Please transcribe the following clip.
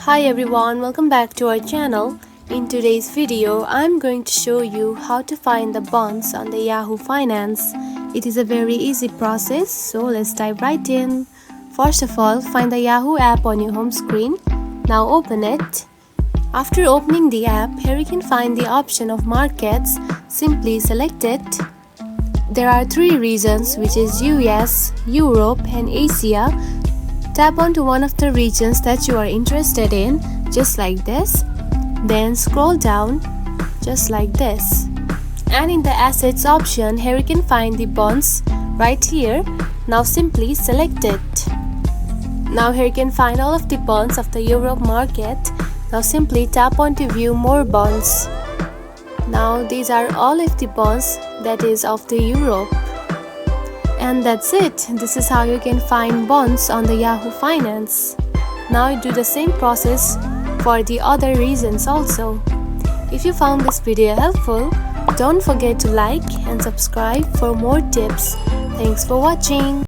Hi everyone, welcome back to our channel. In today's video, I'm going to show you how to find the bonds on the Yahoo Finance. It is a very easy process, so let's dive right in. First of all, find the Yahoo app on your home screen. Now open it. After opening the app, here you can find the option of markets. Simply select it. There are three regions, which is US, Europe and Asia. Tap onto one of the regions that you are interested in, just like this. Then scroll down, just like this. And in the assets option, here you can find the bonds right here. Now simply select it. Now here you can find all of the bonds of the Europe market. Now simply tap onto view more bonds. Now these are all of the bonds that is of the Europe. And that's it. This is how you can find bonds on the Yahoo Finance. Now do the same process for the other regions also. If you found this video helpful, don't forget to like and subscribe for more tips. Thanks for watching.